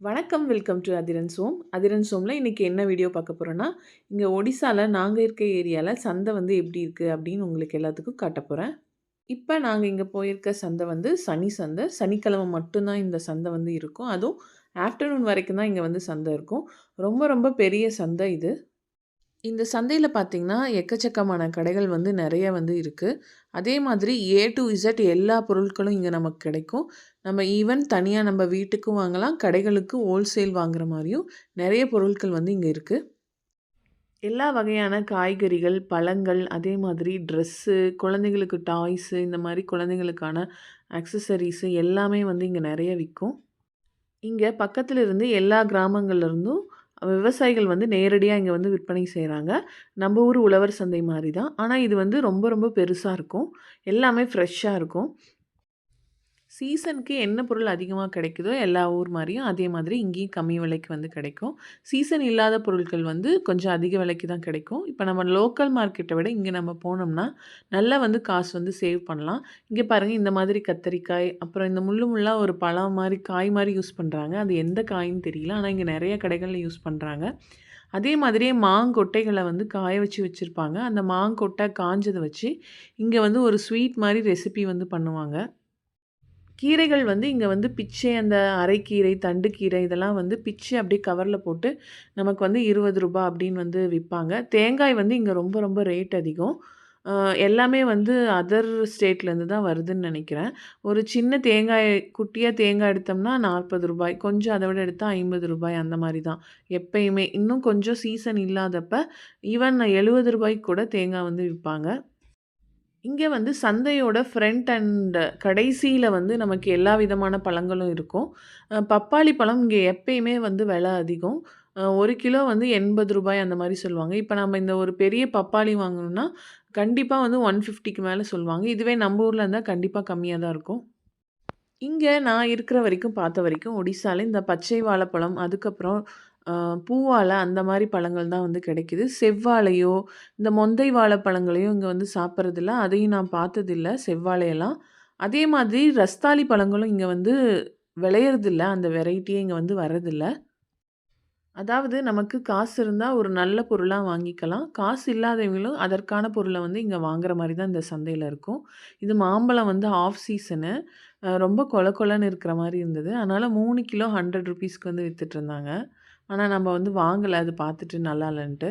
வணக்கம். Welcome to Athirans home. Athirans ஹோம்ல இன்னைக்கு என்ன வீடியோ பார்க்க போறோம்னா, இங்க ஒடிசால நாங்க இருக்க ஏரியால சந்தை வந்து எப்படி இருக்கு அப்படின்னு உங்களுக்கு எல்லாத்துக்கும் காட்டப் போறேன். இப்ப நாங்க இங்க போயிருக்க சந்தை வந்து சனி சந்தை. சனிக்கிழமை மட்டும் தான் இந்த சந்தை வந்து இருக்கும். அதுவும் ஆஃப்டர்நூன் வரைக்கும் தான் இங்க வந்து சந்தை இருக்கும். ரொம்ப ரொம்ப பெரிய சந்தை இது. இந்த சந்தையில பார்த்தீங்கன்னா, எக்கச்சக்கமான கடைகள் வந்து நெறைய வந்து இருக்கு. அதே மாதிரி ஏ டூ இசட் எல்லா பொருட்களும் இங்க நமக்கு கிடைக்கும். நம்ம ஈவன் தனியா நம்ம வீட்டுக்கும் வாங்கலாம். கடைகளுக்கு ஹோல்சேல் வாங்குற மாரியும் நெறைய பொருட்கள் வந்து இங்க இருக்கு. எல்லா வகையான காய்கறிகள், பழங்கள், அதே மாதிரி ட்ரெஸ்ஸு, குழந்தைகளுக்கு டாய்ஸு இந்த மாரி குழந்தைகளுக்கான ஆக்சஸரீஸு எல்லாமே வந்து இங்க நெறைய விக்கும். இங்க பக்கத்துல இருந்து எல்லா கிராமங்கள்ல இருந்தும் விவசாயிகள் வந்து நேரடியா இங்க வந்து விற்பனை செய்றாங்க. நம்ம ஊர் உழவர் சந்தை மாரி தான். ஆனா இது வந்து ரொம்ப ரொம்ப பெருசா இருக்கும். எல்லாமே ஃப்ரெஷ்ஷா இருக்கும். சீசனுக்கு என்ன பொருள் அதிகமா கிடைக்குதோ எல்லா ஊர் மாரியும், அதே மாதிரி இங்கேயும் கம்மி விலைக்கு வந்து கிடைக்கும். சீசன் இல்லாத பொருட்கள் வந்து கொஞ்சம் அதிக விலைக்கு தான் கிடைக்கும். இப்ப நம்ம லோக்கல் மார்க்கெட்ட விட இங்க நம்ம போனோம்னா, நல்லா வந்து காசு வந்து சேவ் பண்ணலாம். இங்க பாருங்க இந்த மாதிரி கத்தரிக்காய், அப்புறம் இந்த முள்ளு முள்ளா ஒரு பழம் மாரி, காய் மாரி யூஸ் பண்றாங்க. அது எந்த காயின்னு தெரியல. ஆனா இங்க நெறைய கடைகள்ல யூஸ் பண்றாங்க. அதே மாதிரியே மாங்கொட்டைகள வந்து காய வச்சு வச்சிருப்பாங்க. அந்த மாங்கொட்டை காஞ்சத வச்சு, இங்க வந்து ஒரு ஸ்வீட் மாரி ரெசிபி வந்து பண்ணுவாங்க. கீரைகள் வந்து இங்க வந்து பிச்சே அந்த அரைக்கீரை, தண்டுக்கீரை இதெல்லாம் வந்து பிச்சு அப்படியே கவர்ல போட்டு நமக்கு வந்து ரூ. 20 அப்படின்னு வந்து விப்பாங்க. தேங்காய் வந்து இங்க ரொம்ப ரொம்ப ரேட் அதிகம். அ எல்லாமே வந்து அதர் ஸ்டேட்லேருந்து தான் வருதுன்னு நெனைக்கிறேன். ஒரு சின்ன தேங்காய் குட்டியா தேங்காய் எடுத்தோம்னா ரூ. 40 கொஞ்சம் அத விட எடுத்தா ரூ. 50 அந்த மாரி தான். எப்பயுமே. இன்னும் கொஞ்சம் சீசன் இல்லாதப்ப ஈவன் ரூ. 70 கூட தேங்காய் வந்து விப்பாங்க. இங்க வந்து சந்தையோட ஃப்ரண்ட் அண்ட் கடைசியில வந்து நமக்கு எல்லா விதமான பழங்களும் இருக்கும். பப்பாளி பழம் இங்க எப்பயுமே வந்து விலை அதிகம். 1 கிலோ வந்து ரூ. 80 அந்த மாரி சொல்லுவாங்க. இப்ப நம்ம இந்த ஒரு பெரிய பப்பாளி வாங்கணும்னா, கண்டிப்பா வந்து 150க்கு மேல சொல்லுவாங்க. இதுவே நம்ம ஊர்ல இருந்தா கண்டிப்பா கம்மியா தான் இருக்கும். இங்க நான் இருக்கிற வரைக்கும் பார்த்த வரைக்கும் ஒடிசால இந்த பச்சை வாழைப்பழம், அதுக்கப்புறம் அ பூவாழை அந்த மாரி பழங்கள் தான் வந்து கிடைக்குது. செவ்வாழையோ, இந்த மொந்தை வாழைப்பழங்களையோ இங்க வந்து சாப்பிட்றதில்ல. அதையும் நான் பார்த்ததில்ல செவ்வாழையெல்லாம். அதே மாதிரி ரஸ்தாளி பழங்களும் இங்க வந்து விளையறதில்ல. அந்த வெரைட்டியே இங்க வந்து வரதில்ல. அதாவது நமக்கு காசு இருந்தா ஒரு நல்ல பொருளா வாங்கிக்கலாம். காசு இல்லாதவங்களும் அதற்கான பொருள வந்து இங்க வாங்குற மாரி தான் இந்த சந்தையில இருக்கும். இது மாம்பழம் வந்து ஆஃப் சீசனு. ரொம்ப கொல கொலன்னு இருக்கிற மாரி இருந்தது. அதனால 3 கிலோ ₹100க்கு வந்து வித்துட்டுருந்தாங்க. ஆனா நம்ம வந்து வாங்கல. அது பார்த்துட்டு நல்லா இல்லன்ட்டு.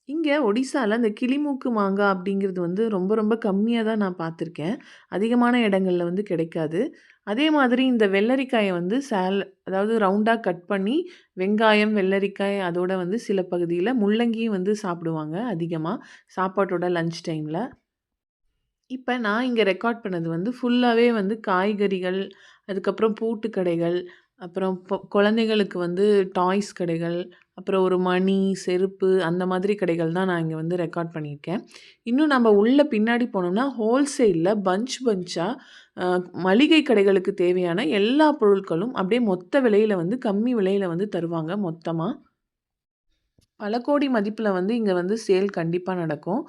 இங்க ஒடிசால இந்த கிளிமூக்கு மாங்கா அப்படிங்கிறது வந்து ரொம்ப ரொம்ப கம்மியா தான் நான் பார்த்துருக்கேன். அதிகமான இடங்கள்ல வந்து கிடைக்காது. அதே மாதிரி இந்த வெள்ளரிக்காய வந்து அதாவது ரவுண்டா கட் பண்ணி வெங்காயம், வெள்ளரிக்காய் அதோட வந்து சில பகுதியில முள்ளங்கியும் வந்து சாப்பிடுவாங்க அதிகமா. சாப்பாட்டோட லஞ்ச் டைம்ல. இப்ப நான் இங்க ரெக்கார்ட் பண்ணது வந்து ஃபுல்லாவே வந்து காய்கறிகள், அதுக்கப்புறம் பூட்டு கடைகள், அப்புறம் குழந்தைகளுக்கு வந்து டாய்ஸ் கடைகள், அப்புறம் ஒரு மணி, செருப்பு அந்த மாதிரி கடைகள் தான் நான் இங்க வந்து ரெக்கார்ட் பண்ணியிருக்கேன். இன்னும் நம்ம உள்ள பின்னாடி போனோம்னா, ஹோல்சேல்ல பஞ்ச் பஞ்சா அ மளிகை கடைகளுக்கு தேவையான எல்லா பொருட்களும் அப்படியே மொத்த விலையில வந்து கம்மி விலையில வந்து தருவாங்க மொத்தமா. பல கோடி மதிப்புல வந்து இங்க வந்து சேல் கண்டிப்பா நடக்கும்.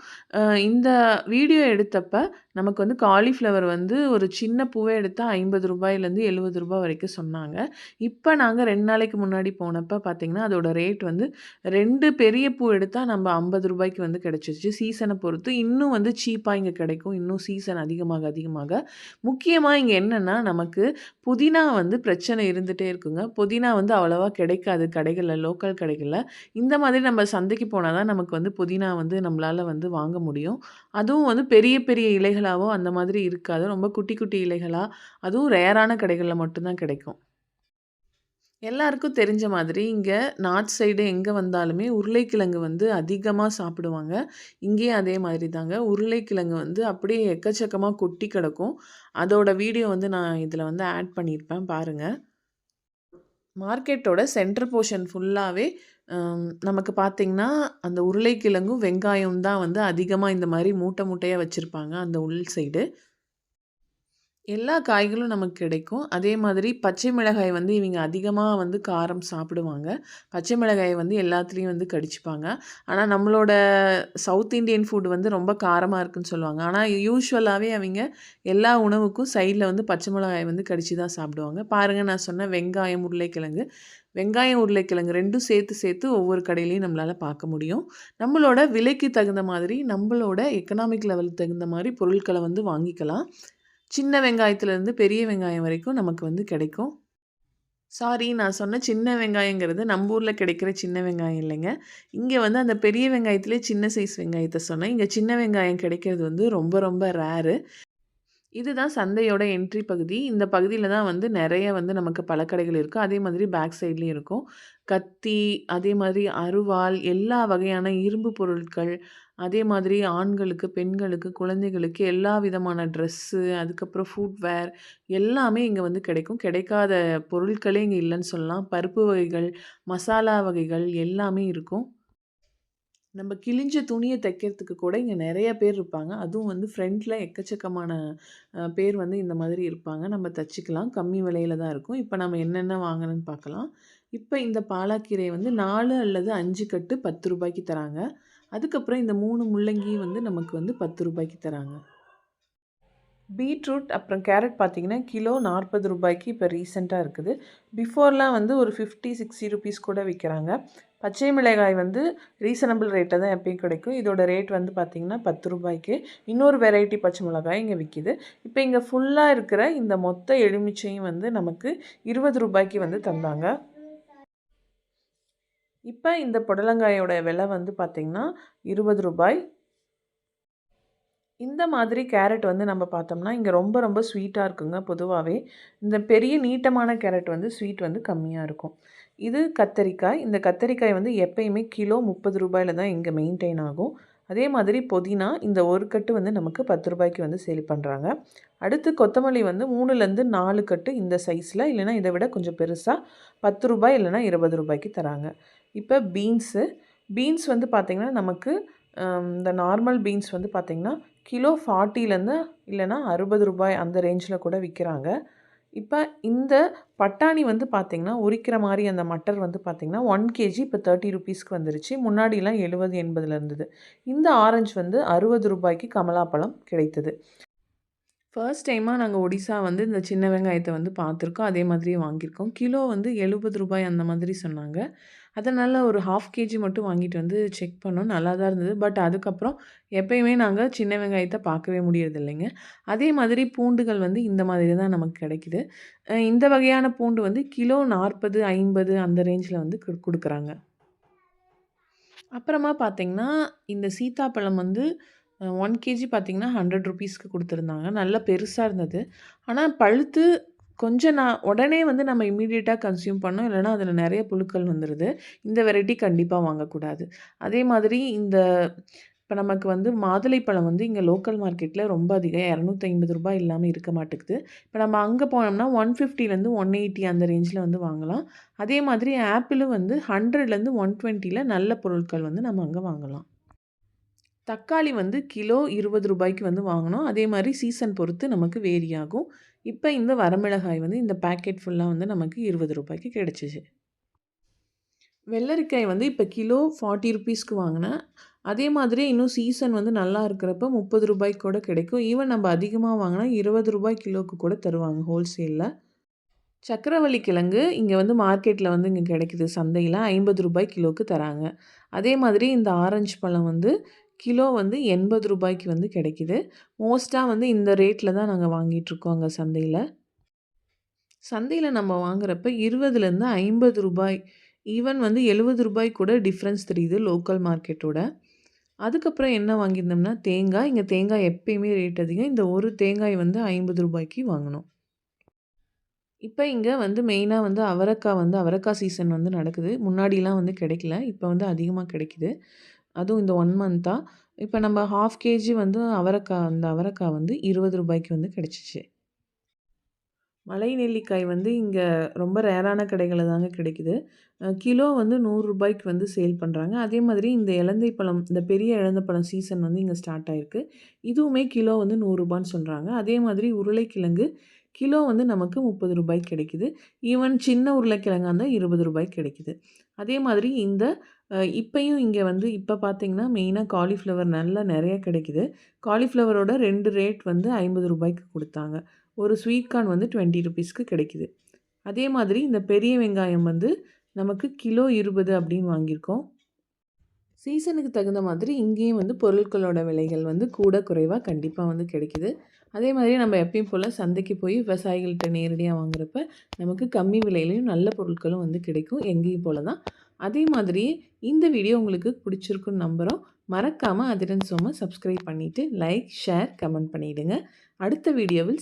இந்த வீடியோ எடுத்தப்ப நமக்கு வந்து காலிஃப்ளவர் வந்து ஒரு சின்ன பூவே எடுத்தா ரூ. 50லேருந்து ரூ. 70 வரைக்கும் சொன்னாங்க. இப்ப நாங்க 2 நாளைக்கு முன்னாடி போனப்ப பார்த்தீங்கன்னா, அதோட ரேட் வந்து 2 பெரிய பூ எடுத்தா நம்ம ரூ. 50க்கு வந்து கிடைச்சிருச்சு. சீசன பொறுத்து இன்னும் வந்து சீப்பா இங்க கிடைக்கும். இன்னும் சீசன் அதிகமாக அதிகமாக. முக்கியமா இங்க என்னன்னா, நமக்கு புதினா வந்து பிரச்சனை இருந்துட்டே இருக்குங்க. புதினா வந்து அவ்வளவா கிடைக்காது கடைகள்ல, லோக்கல் கடைகள்ல. இந்த மாதிரி நம்ம சந்தைக்கு போனா தான் நமக்கு வந்து புதினா வந்து நம்மளால வந்து வாங்க முடியும். அதுவும் வந்து பெரிய பெரிய இலைகளாவோ அந்த மாதிரி இருக்காது. ரொம்ப குட்டி குட்டி இலைகளா, அதுவும் ரேரான கடைகள்ல மட்டும் தான் கிடைக்கும். எல்லாருக்கும் தெரிஞ்ச மாதிரி இங்க நார்த் சைடு எங்க வந்தாலுமே உருளைக்கிழங்கு வந்து அதிகமா சாப்பிடுவாங்க. இங்கேயும் அதே மாதிரி தாங்க. உருளைக்கிழங்கு வந்து அப்படியே எக்கச்சக்கமா கொட்டி கிடக்கும். அதோட வீடியோ வந்து நான் இதுல வந்து ஆட் பண்ணியிருப்பேன் பாருங்க. மார்க்கெட்டோட சென்டர் போர்ஷன் ஃபுல்லாவே நமக்கு பார்த்தீங்கன்னா, அந்த உருளைக்கிழங்கும், வெங்காயம் தான் வந்து அதிகமா இந்த மாரி மூட்டை மூட்டையா வச்சிருப்பாங்க, அந்த உள் சைடு. எல்லா காய்களும் நமக்கு கிடைக்கும். அதே மாதிரி பச்சை மிளகாய் வந்து இவங்க அதிகமா வந்து காரம் சாப்பிடுவாங்க. பச்சை மிளகாய வந்து எல்லாத்துலயும் வந்து கடிச்சுப்பாங்க. ஆனா நம்மளோட சவுத் இண்டியன் ஃபுட் வந்து ரொம்ப காரமா இருக்குன்னு சொல்லுவாங்க. ஆனா யூசுவலாவே அவிங்க எல்லா உணவுக்கும் சைட்ல வந்து பச்சை மிளகாய வந்து கடிச்சு தான் சாப்பிடுவாங்க. பாருங்க நான் சொன்ன வெங்காயம், உருளைக்கிழங்கு. வெங்காயம், உருளைக்கிழங்கு 2ம் சேர்த்து சேர்த்து ஒவ்வொரு கடையிலயும் நம்மளால பார்க்க முடியும். நம்மளோட விலைக்கு தகுந்த மாதிரி, நம்மளோட எக்கனாமிக் லெவலுக்கு தகுந்த மாரி பொருட்கள வந்து வாங்கிக்கலாம். சின்ன வெங்காயத்துலேருந்து பெரிய வெங்காயம் வரைக்கும் நமக்கு வந்து கிடைக்கும். சாரி நான் சொன்ன சின்ன வெங்காயங்கிறது நம்ம ஊர்ல கிடைக்கிற சின்ன வெங்காயம் இல்லைங்க. இங்க வந்து அந்த பெரிய வெங்காயத்திலே சின்ன சைஸ் வெங்காயத்த சொன்னேன். இங்க சின்ன வெங்காயம் கிடைக்கிறது வந்து ரொம்ப ரொம்ப ரேரு. இதுதான் சந்தையோட என்ட்ரி பகுதி. இந்த பகுதியில தான் வந்து நெறைய வந்து நமக்கு பழக்கடைகள் இருக்கு. அதே மாதிரி பேக் சைட்லயும் இருக்கும். கத்தி, அதே மாதிரி அருவாள், எல்லா வகையான இரும்பு பொருட்கள், அதே மாதிரி ஆண்களுக்கு, பெண்களுக்கு, குழந்தைகளுக்கு எல்லா விதமான ட்ரெஸ்ஸு, அதுக்கப்புறம் ஃபுட்வேர் எல்லாமே இங்க வந்து கிடைக்கும். கிடைக்காத பொருட்களே இங்க இல்லன்னு சொல்லலாம். பருப்பு வகைகள், மசாலா வகைகள் எல்லாமே இருக்கும். நம்ம கிழிஞ்ச துணிய தைக்கிறதுக்கு கூட இங்க நெறைய பேர் இருப்பாங்க. அதுவும் வந்து ஃப்ரண்ட்ல எக்கச்சக்கமான பேர் வந்து இந்த மாதிரி இருப்பாங்க. நம்ம தச்சுக்கலாம். கம்மி விலையில தான் இருக்கும். இப்ப நம்ம என்னென்ன வாங்கணும்னு பார்க்கலாம். இப்ப இந்த பாலாக்கீரைய வந்து 4 அல்லது 5 கட்டு ரூ. 10க்கு தராங்க. அதுக்கப்புறம் இந்த 3 முள்ளங்கி வந்து நமக்கு வந்து ரூ. 10க்கு தராங்க. பீட்ரூட் அப்புறம் கேரட் பார்த்தீங்கன்னா, கிலோ ரூ. 40க்கு இப்ப ரீசென்ட்டா இருக்குது. பிஃபோர்லாம் வந்து ஒரு 50, 60 ரூபீஸ் கூட விக்கிறாங்க. பச்சை மிளகாய் வந்து ரீசனபிள் ரேட்ல தான் எப்பயும் கிடைக்கும். இதோட ரேட் வந்து பார்த்தீங்கன்னா, ரூ. 10க்கு. இன்னொரு வெரைட்டி பச்சை மிளகாய் இங்க விக்கிது. இப்ப இங்க ஃபுல்லா இருக்கிற இந்த மொத்த எலுமிச்சையும் வந்து நமக்கு ரூ. 20க்கு வந்து தந்தாங்க. இப்ப இந்த புடலங்காயோட விலை வந்து பார்த்தீங்கன்னா, ரூ. 20. இந்த மாதிரி கேரட் வந்து நம்ம பார்த்தோம்னா, இங்க ரொம்ப ரொம்ப ஸ்வீட்டா இருக்குங்க பொதுவாவே. இந்த பெரிய நீட்டமான கேரட் வந்து ஸ்வீட் வந்து கம்மியா இருக்கும். இது கத்தரிக்காய். இந்த கத்தரிக்காய் வந்து எப்பயுமே கிலோ ரூ. 30ல தான் இங்க மெயின்டெயின் ஆகும். அதே மாதிரி புதினா இந்த 1 கட்டு வந்து நமக்கு ரூ. 10க்கு வந்து சேல் பண்றாங்க. அடுத்து கொத்தமல்லி வந்து 3லேருந்து 4 கட்டு இந்த சைஸ்ல இல்லைன்னா இத விட கொஞ்சம் பெருசா ரூ. 10 இல்லைன்னா ரூ. 20க்கு தராங்க. இப்ப பீன்ஸு. பீன்ஸ் வந்து பார்த்தீங்கன்னா, நமக்கு இந்த நார்மல் பீன்ஸ் வந்து பார்த்தீங்கன்னா கிலோ 40லேருந்து இல்லைன்னா ரூ. 60 அந்த ரேஞ்சில் கூட விற்கிறாங்க. இப்போ இந்த பட்டாணி வந்து பார்த்திங்கன்னா உரிக்கிற மாதிரி அந்த மட்டர் வந்து பார்த்திங்கன்னா 1 கேஜி இப்போ 30 ருபீஸ்க்கு வந்துருச்சு. முன்னாடிலாம் 70, 80ல் இருந்தது. இந்த ஆரஞ்சு வந்து ரூ. 60க்கு கமலாப்பழம் கிடைத்தது. ஃபர்ஸ்ட் டைமா நாங்க ஒடிசா வந்து இந்த சின்ன வெங்காயத்த வந்து பார்த்துருக்கோம். அதே மாதிரியே வாங்கியிருக்கோம். கிலோ வந்து ரூ. 70 அந்த மாதிரி சொன்னாங்க. அதனால ஒரு 1/2 கேஜி மட்டும் வாங்கிட்டு வந்து செக் பண்ணோம். நல்லா தான் இருந்தது. பட் அதுக்கப்புறம் எப்பயுமே நாங்க சின்ன வெங்காயத்த பார்க்கவே முடியறதில்லைங்க. அதே மாதிரி பூண்டுகள் வந்து இந்த மாதிரி தான் நமக்கு கிடைக்குது. இந்த வகையான பூண்டு வந்து கிலோ 40, 50 அந்த ரேஞ்சில வந்து குடுக்குறாங்க. அப்புறமா பார்த்தீங்கன்னா, இந்த சீத்தாப்பழம் வந்து 1 கேஜி பார்த்தீங்கன்னா, ₹100க்கு குடுத்துருந்தாங்க. நல்லா பெருசா இருந்தது. ஆனா பழுத்து கொஞ்சம் உடனே வந்து நம்ம இம்மீடியட்டா கன்சியூம் பண்ணோம். இல்லன்னா அதில நெறைய புழுக்கள் வந்துருது. இந்த வெரைட்டி கண்டிப்பா வாங்கக்கூடாது. அதே மாதிரி இந்த இப்ப நமக்கு வந்து மாதுளைப்பழம் வந்து இங்க லோக்கல் மார்க்கெட்ல ரொம்ப அதிகம். ரூ. 250 இல்லாம இருக்க மாட்டேங்குது. இப்ப நம்ம அங்க போனோம்னா 150லேருந்து 180 அந்த ரேஞ்சில வந்து வாங்கலாம். அதே மாதிரி ஆப்பிளும் வந்து 100லேருந்து 120ல நல்ல பொருட்கள் வந்து நம்ம அங்க வாங்கலாம். தக்காளி வந்து கிலோ ரூ. 20க்கு வந்து வாங்குனோம். அதே மாரி சீசன் பொறுத்து நமக்கு வேரி ஆகும். இப்ப இந்த வரமிளகாய் வந்து இந்த பாக்கெட் ஃபுல்லா வந்து நமக்கு ரூ. 20க்கு கிடைச்சுச்சு. வெள்ளரிக்காய் வந்து இப்ப கிலோ 40 ருப்பீஸ்க்கு வாங்குனேன். அதே மாதிரி இன்னும் சீசன் வந்து நல்லா இருக்கிறப்ப ரூ. 30 கூட கிடைக்கும். ஈவன் நம்ம அதிகமா வாங்குனா ரூ. 20 கிலோக்கு கூட தருவாங்க ஹோல்சேல்ல. சக்கரவள்ளி கிழங்கு இங்க வந்து மார்க்கெட்ல வந்து இங்க கிடைக்குது சந்தையில ரூ. 50 கிலோக்கு தராங்க. அதே மாதிரி இந்த ஆரஞ்சு பழம் வந்து கிலோ வந்து ரூ. 80க்கு வந்து கிடைக்குது. மோஸ்ட்டா வந்து இந்த ரேட்ல தான் நாங்க வாங்கிட்டுருக்கோம் அங்க சந்தையில. சந்தையில நம்ம வாங்குறப்ப ரூ. 20லேருந்து ரூ. 50 ஈவன் வந்து ரூ. 70 கூட டிஃப்ரென்ஸ் தெரியுது லோக்கல் மார்க்கெட்டோட. அதுக்கப்புறம் என்ன வாங்கியிருந்தோம்னா தேங்காய். இங்க தேங்காய் எப்பயுமே ரேட் அதிகம். இந்த ஒரு தேங்காய் வந்து ரூ. 50க்கு வாங்குனோம். இப்ப இங்க வந்து மெயினா வந்து அவரக்கா சீசன் வந்து நடக்குது. முன்னாடிலாம் வந்து கிடைக்கல. இப்ப வந்து அதிகமா கிடைக்குது. அதுவும் இந்த 1 மந்த்தா. இப்ப நம்ம 1/2 கேஜி வந்து அந்த அவரக்கா வந்து ரூ. 20க்கு வந்து கிடைச்சுச்சு. மலை நெல்லிக்காய் வந்து இங்கே ரொம்ப ரேரான கடைகளில் தாங்க கிடைக்குது. கிலோ வந்து ரூ. 100க்கு வந்து சேல் பண்ணுறாங்க. அதே மாதிரி இந்த எலந்தை பழம், இந்த பெரிய எலந்த பழம் சீசன் வந்து இங்கே ஸ்டார்ட் ஆயிருக்கு. இதுவுமே கிலோ வந்து ரூ. 100ன்னு சொல்கிறாங்க. அதே மாதிரி உருளைக்கிழங்கு கிலோ வந்து நமக்கு ரூ. 30 கிடைக்குது. ஈவன் சின்ன உருளைக்கிழங்கா இருந்தால் ரூ. 20 கிடைக்குது. அதே மாதிரி இந்த இப்பயும் இங்கே வந்து இப்போ பார்த்தீங்கன்னா மெயினாக காலிஃப்ளவர் நல்லா நிறைய கிடைக்குது. காலிஃப்ளவரோட 2 ரேட் வந்து ரூ. 50க்கு கொடுத்தாங்க. ஒரு ஸ்வீட் கார்ன் வந்து ₹20க்கு கிடைக்குது. அதே மாதிரி இந்த பெரிய வெங்காயம் வந்து நமக்கு கிலோ 20 அப்படின்னு வாங்கியிருக்கோம். சீசனுக்கு தகுந்த மாதிரி இங்கேயும் வந்து பொருட்களோட விலைகள் வந்து கூட குறைவாக கண்டிப்பாக வந்து கிடைக்குது. அதே மாதிரி நம்ம எப்பயும் போல் சந்தைக்கு போய் விவசாயிகள்கிட்ட நேரடியாக வாங்குறப்ப நமக்கு கம்மி விலையிலையும் நல்ல பொருட்களும் வந்து கிடைக்கும். எங்கேயும் போல தான். அதே மாதிரி இந்த வீடியோ உங்களுக்கு பிடிச்சிருக்குன்னு நம்புகிறோம். மறக்காமல் அதிரன் சோம சப்ஸ்கிரைப் பண்ணிவிட்டு லைக், ஷேர், கமெண்ட் பண்ணிவிடுங்க. அடுத்த வீடியோவில்